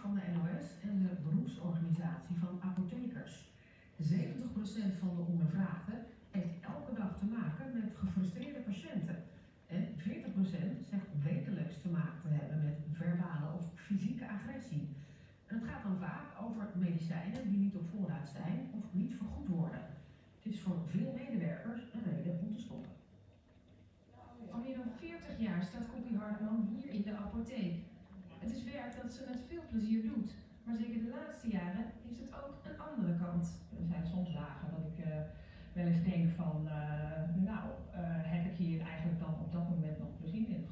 van de NOS en de beroepsorganisatie van apothekers. 70% van de ondervraagden heeft elke dag te maken met gefrustreerde patiënten. En 40% zegt wekelijks te maken te hebben met verbale of fysieke agressie. En het gaat dan vaak over medicijnen die niet op voorraad zijn of niet vergoed worden. Het is voor veel medewerkers een reden om te stoppen. Al meer dan 40 jaar staat Koppie Hardeman hier in de apotheek. Het is werk dat ze met veel plezier doet, maar zeker de laatste jaren heeft het ook een andere kant. Er zijn soms dagen dat ik wel eens denk van, heb ik hier eigenlijk dan op dat moment nog plezier in?